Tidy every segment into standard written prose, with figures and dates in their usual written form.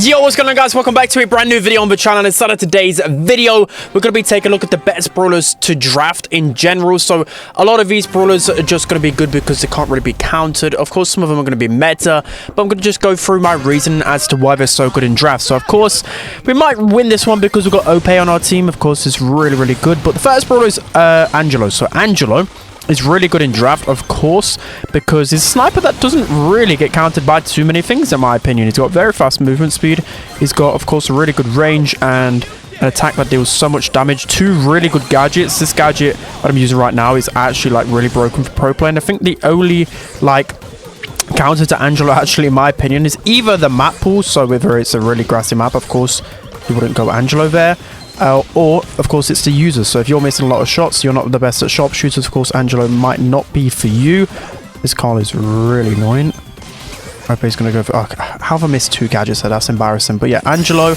Yo, what's going on, guys? Welcome back to a brand new video on the channel. And inside of today's video, we're going to be taking a look at the best brawlers to draft in general. So a lot of these brawlers are just going to be good because they can't really be countered. Of course, some of them are going to be meta, but I'm going to just go through my reason as to why they're so good in drafts. So of course, we might win this one because we've got OP on our team. Of course, it's really good. But the first brawler is Angelo. So Angelo is really good in draft, of course, because he's a sniper that doesn't really get countered by too many things, in my opinion. He's got very fast movement speed. He's got, of course, a really good range and an attack that deals so much damage. Two really good gadgets. This gadget that I'm using right now is actually like really broken for pro play, and I think the only like counter to Angelo, actually, in my opinion, is either the map pool. So whether it's a really grassy map, of course, you wouldn't go Angelo there. Or, of course, it's the user. So if you're missing a lot of shots, you're not the best at sharpshooters, of course, Angelo might not be for you. This call is really annoying. I hope he's going to go for... Oh, how have I missed two gadgets there? That's embarrassing. But yeah, Angelo,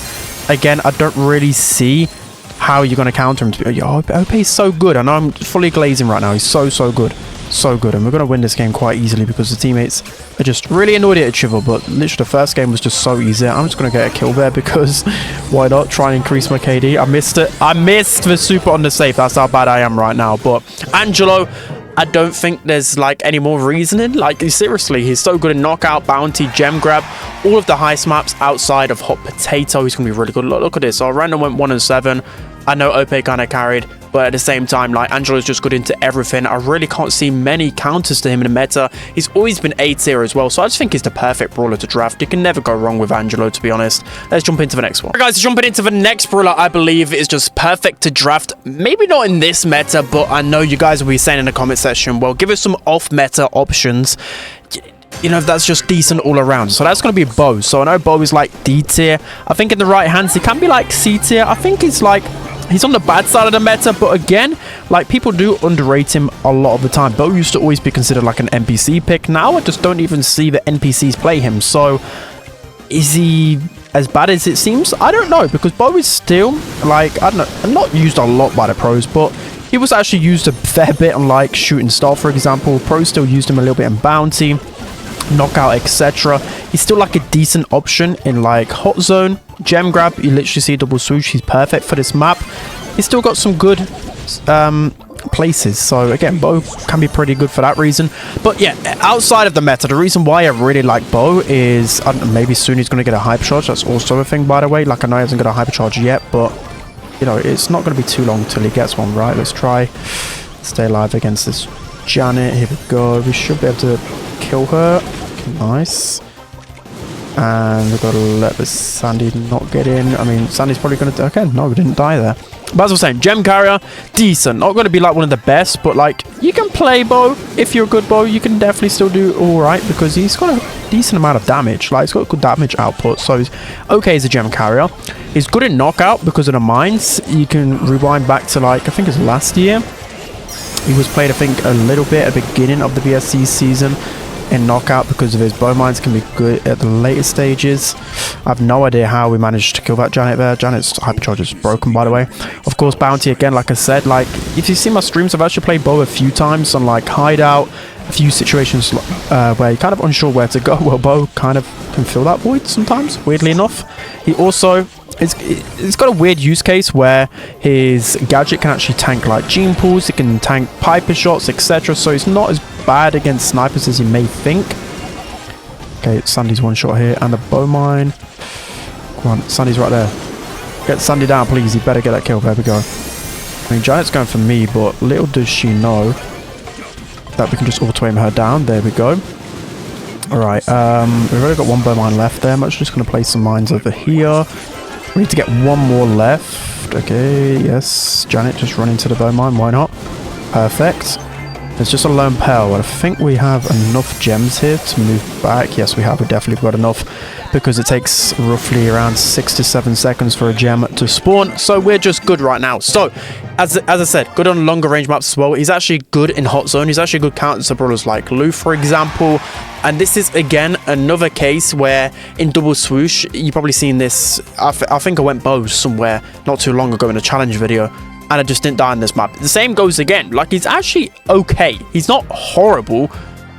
again, I don't really see how you're going to counter him. Yo, OP is so good. I know I'm fully glazing right now. He's so good. So good. And we're going to win this game quite easily because the teammates are just really annoyed at each other. But literally the first game was just so easy. I'm just going to get a kill there because why not? Try and increase my KD. I missed it. I missed the super on the safe. That's how bad I am right now. But Angelo, I don't think there's like any more reasoning. Like, seriously, he's so good in knockout, bounty, gem grab, all of the heist maps outside of hot potato. He's going to be really good. Look at this. Our random went 1 and 7. I know OP kind of carried, but at the same time, like, Angelo's just good into everything. I really can't see many counters to him in the meta. He's always been A tier as well, so I just think he's the perfect brawler to draft. You can never go wrong with Angelo, to be honest. Let's jump into the next one. All right, guys, jumping into the next brawler, I believe is just perfect to draft. Maybe not in this meta, but I know you guys will be saying in the comment section, well, give us some off-meta options. You know, that's just decent all around. So that's going to be Bo. So I know Bo is like D tier. I think in the right hands, he can be like C tier. I think it's like... he's on the bad side of the meta, but again, like, people do underrate him a lot of the time. Bo used to always be considered like an NPC pick. Now I just don't even see the NPCs play him. So is he as bad as it seems? I don't know, because Bo is still like, I don't know, not used a lot by the pros, but he was actually used a fair bit on like shooting star, for example. Pros still used him a little bit in bounty, knockout, etc. He's still like a decent option in like hot zone, gem grab. You literally see double swoosh. He's perfect for this map. He's still got some good places. So again, Bo can be pretty good for that reason. But yeah, outside of the meta, the reason why I really like Bo is, I don't know, maybe soon he's going to get a hyper charge. That's also a thing, by the way. Like, I know he hasn't got a hyper charge yet, but you know, it's not going to be too long till he gets one, right? Let's try stay alive against this Janet. Here we go. We should be able to kill her. Nice. And we've got to let the Sandy not get in. I mean, Sandy's probably going to... okay, no, we didn't die there. But as I was saying, gem carrier, decent. Not going to be like one of the best, but like, you can play Bo. If you're a good Bo, you can definitely still do all right, because he's got a decent amount of damage. Like, he's got good damage output, so he's okay as a gem carrier. He's good in knockout because of the mines. You can rewind back to, like, I think it's last year. He was played, I think, a little bit at the beginning of the BSC season in knockout because of his bow mines can be good at the later stages. I have no idea how we managed to kill that Janet there. Janet's hypercharge is broken, by the way. Of course, bounty again, like I said, like, if you see my streams, I've actually played Bo a few times on like hideout, a few situations where you're kind of unsure where to go. Well, Bo kind of can fill that void sometimes, weirdly enough. He also it's got a weird use case where his gadget can actually tank like gene pools, it can tank piper shots, etc. So it's not as bad against snipers as you may think. Okay, Sandy's one shot here, and the bow mine. Come on, Sandy's right there. Get Sandy down, please. He better get that kill. There we go. I mean, Janet's going for me, but little does she know that we can just auto aim her down. There we go. Alright, we've already got one bow mine left there. I'm actually just going to place some mines over here. We need to get one more left. Okay, yes. Janet, just run into the bow mine. Why not? Perfect. There's just a lone pearl. I think we have enough gems here to move back. Yes, we have. We definitely got enough, because it takes roughly around 6 to 7 seconds for a gem to spawn. So we're just good right now. So, as I said, good on longer range maps as well. He's actually good in hot zone. He's actually good counter to brawlers like Lou, for example. And this is, again, another case where in double swoosh, you've probably seen this. I think I went Bo somewhere not too long ago in a challenge video, and I just didn't die on this map. The same goes again. Like, he's actually okay. He's not horrible,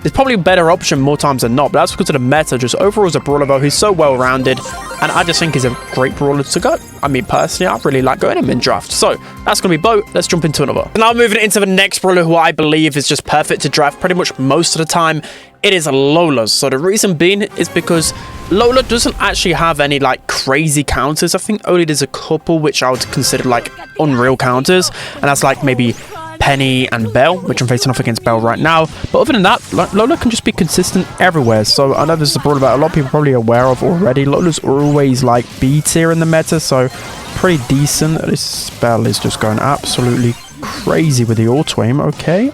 It's probably a better option more times than not, but that's because of the meta. Just overall as a brawler though, he's so well-rounded, and I just think he's a great brawler to go. I mean, personally, I really like going him in draft. So that's going to be Bo. Let's jump into another. Now moving into the next brawler who I believe is just perfect to draft pretty much most of the time. It is Lola. So the reason being is because Lola doesn't actually have any like crazy counters. I think only there's a couple which I would consider like unreal counters, and that's like maybe Penny and Belle, which I'm facing off against Belle right now. But other than that, Lola can just be consistent everywhere. So I know this is a brawler that a lot of people are probably aware of already. Lola's always like B tier in the meta, so pretty decent. This spell is just going absolutely crazy with the auto aim. Okay.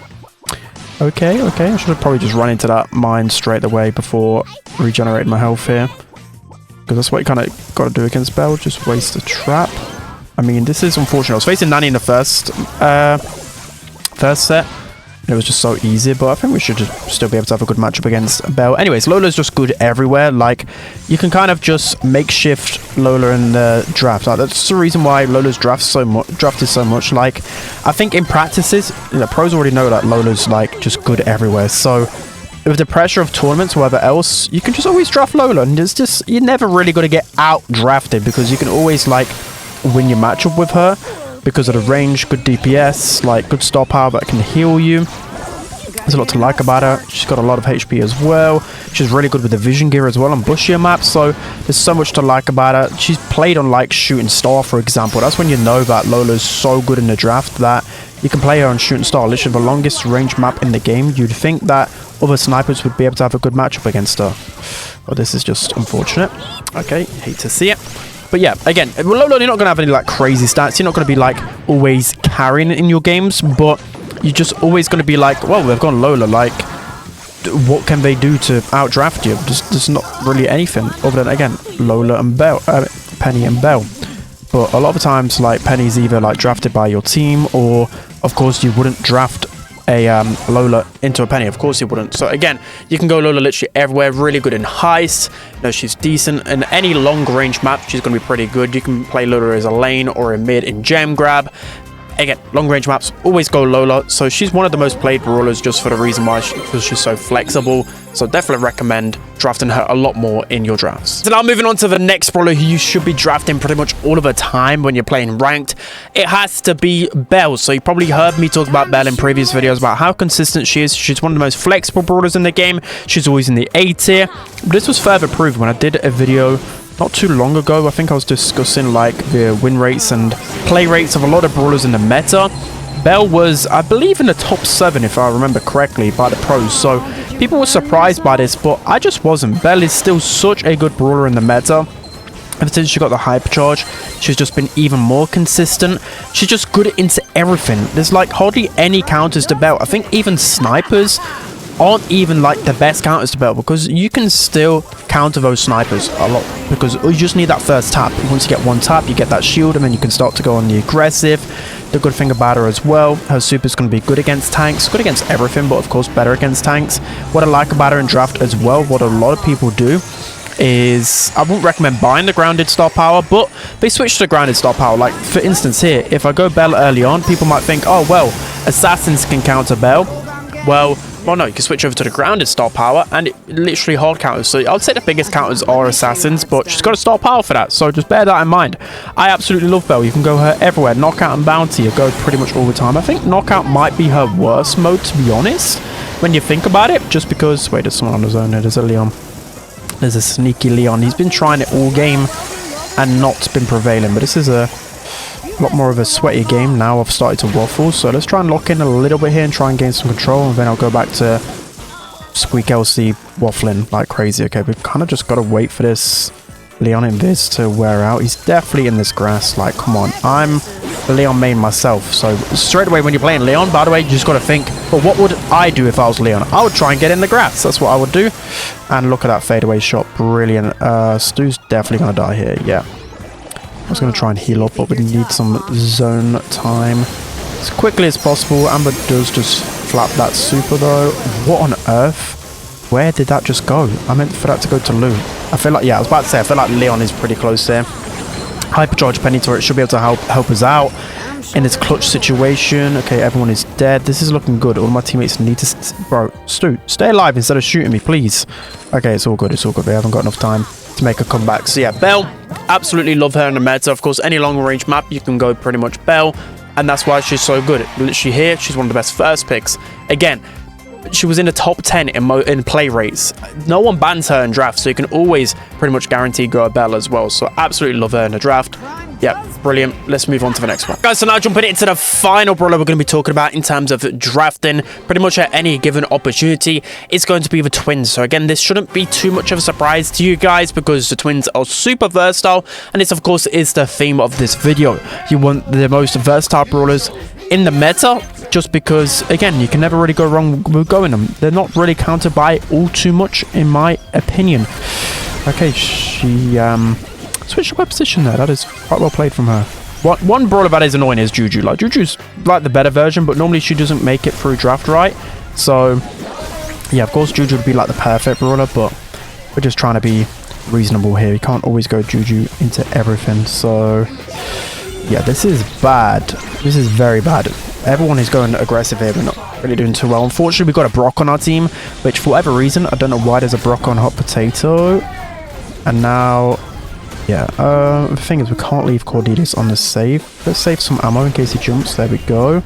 I should have probably just run into that mine straight away before regenerating my health here, because that's what you kind of got to do against Belle. Just waste the trap. I mean, this is unfortunate. I was facing Nanny in the first set. It was just so easy, but I think we should just still be able to have a good matchup against Belle. Anyways, Lola's just good everywhere. Like, you can kind of just makeshift Lola in the draft. Like, that's the reason why Lola's drafted so much. Like, I think in practices, you know, pros already know that Lola's like just good everywhere. So with the pressure of tournaments or whatever else, you can just always draft Lola, and it's just, you're never really going to get out drafted, because you can always like win your matchup with her because of the range, good DPS, like good star power that can heal you. There's a lot to like about her. She's got a lot of HP as well. She's really good with the vision gear as well on bushier maps, so there's so much to like about her. She's played on like shooting star, for example. That's when you know that Lola's so good in the draft that you can play her on shooting star, literally the longest range map in the game. You'd think that other snipers would be able to have a good matchup against her, but this is just unfortunate. Okay, hate to see it. But yeah, again, Lola, you're not going to have any like crazy stats. You're not going to be like always carrying in your games, but you're just always going to be like, well, we've got Lola, like, what can they do to outdraft you? There's not really anything other than, again, Lola and Belle, Penny and Belle. But a lot of the times, like, Penny's either like drafted by your team, or of course you wouldn't draft a Lola into a Penny. Of course you wouldn't. So again, you can go Lola literally everywhere. Really good in heist. You know, she's decent in any long range map. She's going to be pretty good. You can play Lola as a lane or a mid in gem grab. Again, long range maps, always go Lola. So she's one of the most played brawlers just for the reason why because she's so flexible. So definitely recommend drafting her a lot more in your drafts. So now moving on to the next brawler who you should be drafting pretty much all of the time when you're playing ranked. It has to be Belle. So you probably heard me talk about Belle in previous videos about how consistent she is. She's one of the most flexible brawlers in the game. She's always in the A tier. But this was further proved when I did a video not too long ago. I think I was discussing like the win rates and play rates of a lot of brawlers in the meta. Belle was, I believe, in the top 7 if I remember correctly by the pros. So people were surprised by this, but I just wasn't. Belle is still such a good brawler in the meta. Ever since she got the hypercharge, she's just been even more consistent. She's just good into everything. There's like hardly any counters to Belle. I think even snipers aren't even like the best counters to Belle, because you can still counter those snipers a lot, because you just need that first tap. Once you get one tap, you get that shield, and then you can start to go on the aggressive. The good thing about her as well, her super is going to be good against tanks, good against everything, but of course better against tanks. What I like about her in draft as well, what a lot of people do is, I wouldn't recommend buying the grounded star power, but they switch to grounded star power. Like for instance here, if I go Belle early on, people might think, oh well, assassins can counter Belle. Well, no, you can switch over to the grounded star power and it literally hard counters. So I would say the biggest counters are assassins, but she's got a star power for that, so just bear that in mind. I absolutely love Belle. You can go her everywhere. Knockout and bounty you go pretty much all the time. I think knockout might be her worst mode, to be honest, when you think about it, just because, wait, there's someone on his own there. There's a Leon. There's a sneaky Leon. He's been trying it all game and not been prevailing, but this is a lot more of a sweaty game now. I've started to waffle, so let's try and lock in a little bit here and try and gain some control, and then I'll go back to SpenLC waffling like crazy. Okay, we've kind of just got to wait for this Leon invis to wear out. He's definitely in this grass. Like, come on, I'm a Leon main myself, so straight away when you're playing Leon, by the way, you just got to think, well, what would I do if I was Leon? I would try and get in the grass. That's what I would do. And look at that fadeaway shot, brilliant. Stu's definitely gonna die here. Yeah, I was going to try and heal up, but we need some zone time as quickly as possible. Amber does just flap that super though. What on earth? Where did that just go? I meant for that to go to Lou. I feel like, yeah, I was about to say, I feel like Leon is pretty close there. Hypercharge Penny turret should be able to help us out in this clutch situation. Okay, everyone is dead. This is looking good. All my teammates need to... Bro, Stu, stay alive instead of shooting me, please. Okay, it's all good. It's all good. We haven't got enough time to make a comeback. So yeah, Belle, absolutely love her in the meta. Of course, any long range map, you can go pretty much Belle. And that's why she's so good. Literally here, she's one of the best first picks. Again, she was in the top 10 in play rates. No one bans her in draft, so you can always pretty much guarantee go a Belle as well. So absolutely love her in the draft. Yeah, brilliant. Let's move on to the next one. Guys, so now jumping into the final brawler we're going to be talking about in terms of drafting. Pretty much at any given opportunity, it's going to be the twins. So again, this shouldn't be too much of a surprise to you guys because the twins are super versatile. And this, of course, is the theme of this video. You want the most versatile brawlers in the meta, just because, again, you can never really go wrong with going them. They're not really countered by all too much, in my opinion. Okay, she switched her position there. That is quite well played from her. One brawler that is annoying is Juju. Like, Juju's like the better version, but normally she doesn't make it through draft right. So, yeah, of course, Juju would be like the perfect brawler, but we're just trying to be reasonable here. You can't always go Juju into everything. So, yeah, this is bad. This is very bad. Everyone is going aggressive here, but not really doing too well. Unfortunately, we've got a Brock on our team, which for whatever reason, I don't know why there's a Brock on Hot Potato. And now, yeah, the thing is we can't leave Cordelius on the save. Let's save some ammo in case he jumps. There we go.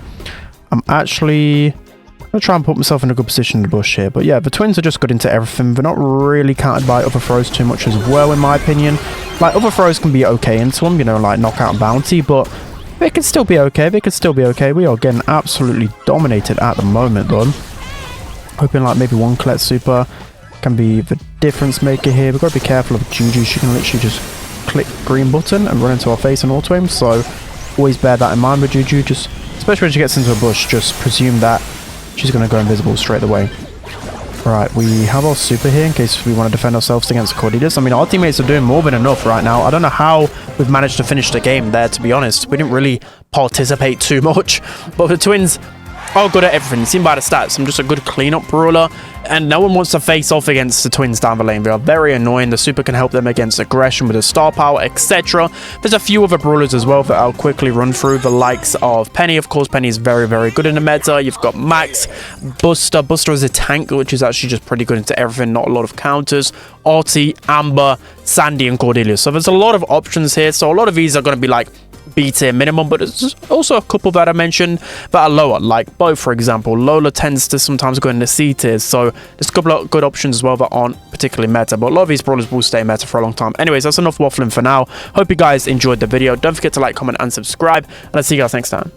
I'm actually going to try and put myself in a good position in the bush here. But yeah, the twins are just good into everything. They're not really counted by other throws too much as well, in my opinion. Like, other throws can be okay into them, you know, like knockout and bounty, but they can still be okay. They can still be okay. We are getting absolutely dominated at the moment, though. Hoping like maybe one Colette Super can be the difference maker here. We've got to be careful of Juju. She can literally just click green button and run into our face and auto aim. So always bear that in mind with Juju. Just, especially when she gets into a bush, just presume that she's going to go invisible straight away. Right, we have our super here in case we want to defend ourselves against Cordelius. I mean, our teammates are doing more than enough right now. I don't know how we've managed to finish the game there, to be honest. We didn't really participate too much. But the twins are good at everything. Seen by the stats, I'm just a good cleanup brawler. And no one wants to face off against the twins down the lane. They are very annoying. The super can help them against aggression with a star power, etc. There's a few other brawlers as well that I'll quickly run through. The likes of Penny. Of course, Penny is very, very good in the meta. You've got Max, Buster. Buster is a tank, which is actually just pretty good into everything. Not a lot of counters. Artie, Amber, Sandy, and Cordelius. So there's a lot of options here. So a lot of these are going to be like B-tier minimum, but there's also a couple that I mentioned that are lower, like Bo, for example. Lola tends to sometimes go into C tiers, so there's a couple of good options as well that aren't particularly meta, but a lot of these brawlers will stay meta for a long time. Anyways, that's enough waffling for now. Hope you guys enjoyed the video. Don't forget to like, comment, and subscribe, and I'll see you guys next time.